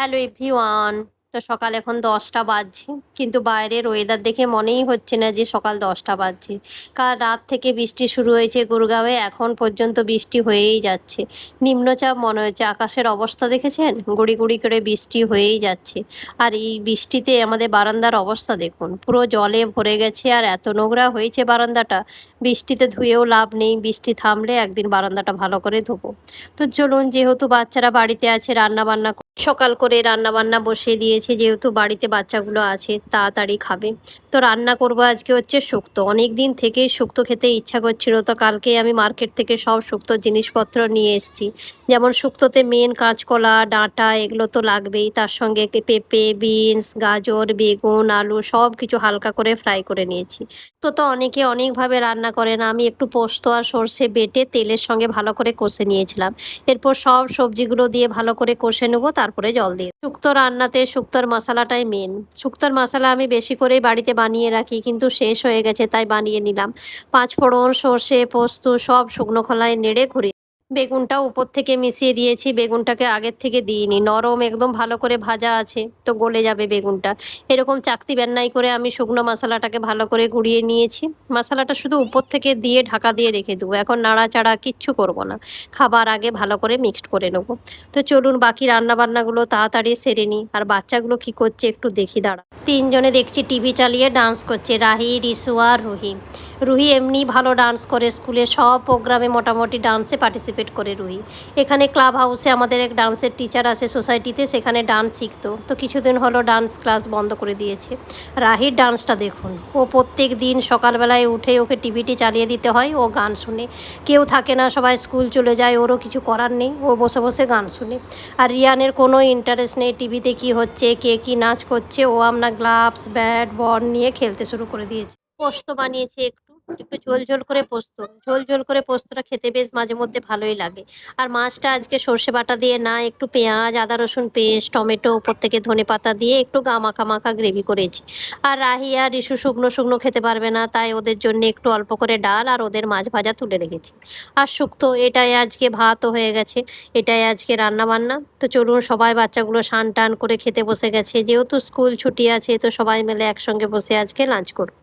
Hello everyone. তো সকাল এখন 10টা বাজছে, কিন্তু বাইরের ওয়েদার দেখে মনেই হচ্ছে না যে সকাল 10টা বাজছে। কাল রাত থেকে বৃষ্টি শুরু হয়েছে গুরগাঁওয়ে, এখন পর্যন্ত বৃষ্টি হয়েই যাচ্ছে। নিম্নচাপ মনে হচ্ছে, আকাশের অবস্থা দেখেছেন, গুড়ি গুড়ি করে বৃষ্টি হয়েই যাচ্ছে। আর এই বৃষ্টিতে আমাদের বারান্দার অবস্থা দেখুন, পুরো জলে ভরে গেছে আর এত নোংরা হয়েছে বারান্দাটা। বৃষ্টিতে ধুয়েও লাভ নেই, বৃষ্টি থামলে একদিন বারান্দাটা ভালো করে ধোবো। তো চলুন, যেহেতু বাচ্চারা বাড়িতে আছে, রান্না বান্না সকাল করে রান্না বান্না বসিয়ে দিয়েছি, যেহেতু বাড়িতে বাচ্চাগুলো আছে তাড়াতাড়ি খাবে। তো রান্না করব আজকে হচ্ছে শুক্তো। অনেক দিন থেকেই শুক্তো খেতে ইচ্ছা করছিল, তো কালকে আমি মার্কেট থেকে সব শুক্তোর জিনিসপত্র নিয়ে এসেছি। যেমন শুক্তোতে মেন কাঁচকলা, ডাঁটা এগুলো তো লাগবেই, তার সঙ্গে পেঁপে, বিনস, গাজর, বেগুন, আলু সব কিছু হালকা করে ফ্রাই করে নিয়েছি। তো অনেকে অনেকভাবে রান্না করেন, আমি একটু পোস্ত আর সর্ষে বেটে তেলের সঙ্গে ভালো করে কষে নিয়েছিলাম। এরপর সব সবজিগুলো দিয়ে ভালো করে কষে নেবো, তারপরে জল দিয়ে শুক্তো রান্নাতে শুক্তোর মশলাটাই মেন। শুক্তোর মশলা আমি বেশি করেই বাড়িতে বানিয়ে রাখি, কিন্তু শেষ হয়ে গেছে তাই বানিয়ে নিলাম। পাঁচ ফোড়ন, সর্ষে, পোস্ত সব শুকনো খোলায় নেড়ে ঘুরিয়ে বেগুনটাও উপর থেকে মিশিয়ে দিয়েছি। বেগুনটাকে আগের থেকে দিইনি, নরম একদম ভালো করে ভাজা আছে, তো গলে যাবে বেগুনটা। এরকম চাকতি বেন্নাই করে আমি শুকনো মশলাটাকে ভালো করে গুঁড়িয়ে নিয়েছি। মশলাটা শুধু উপর থেকে দিয়ে ঢাকা দিয়ে রেখে দেবো, এখন নাড়াচাড়া কিচ্ছু করব না। খাবার আগে ভালো করে মিক্সড করে নেবো। তো চলুন বাকি রান্না বান্নাগুলো তাড়াতাড়ি সেরে নিই। আর বাচ্চাগুলো কি করছে একটু দেখি, দাঁড়া। তিনজনে দেখছি টিভি চালিয়ে ডান্স করছে, রাহি, রিসু আর রুহি। রুহি এমনি ভালো ডান্স করে, স্কুলে সব প্রোগ্রামে মোটামুটি ডান্সে পার্টিসিপেট করে রুহি। এখানে ক্লাব হাউসে আমাদের এক ডান্সের টিচার আছে সোসাইটিতে, সেখানে ডান্স শিখতো, তো কিছুদিন হলো ডান্স ক্লাস বন্ধ করে দিয়েছে। রাহির ডান্সটা দেখুন, ও প্রত্যেক দিন সকালবেলায় উঠে ওকে টিভিটি চালিয়ে দিতে হয়, ও গান শুনে। কেউ থাকে না, সবাই স্কুল চলে যায়, ওরও কিছু করার নেই, ও বসে বসে গান শুনে। আর রিয়ানের কোনো ইন্টারেস্ট নেই টিভিতে কি হচ্ছে, কে কি নাচ করছে, ও আমরা গ্লাভস, ব্যাট, বল নিয়ে খেলতে শুরু করে দিয়েছে। পোস্ত বানিয়েছি, একটু একটু ঝোল ঝোল করে পোস্ত। ঝোল ঝোল করে পোস্তটা খেতে বেশ মাঝে মধ্যে ভালোই লাগে। আর মাছটা আজকে সর্ষে বাটা দিয়ে না, একটু পেঁয়াজ, আদা রসুন পেস্ট, টমেটো, উপর থেকে ধনে পাতা দিয়ে একটু গা মাখা মাখা গ্রেভি করেছি। আর রাহি আর রিশু শুকনো শুকনো খেতে পারবে না, তাই ওদের জন্য একটু অল্প করে ডাল আর ওদের মাছ ভাজা তুলে রেখেছি। আর শুক্তো, এটাই আজকে ভাতও হয়ে গেছে, এটাই আজকে রান্না বান্না। তো চলুন, সবাই বাচ্চাগুলো স্নান টান করে খেতে বসে গেছে, যেহেতু স্কুল ছুটি আছে, তো সবাই মিলে একসঙ্গে বসে আজকে লাঞ্চ করব।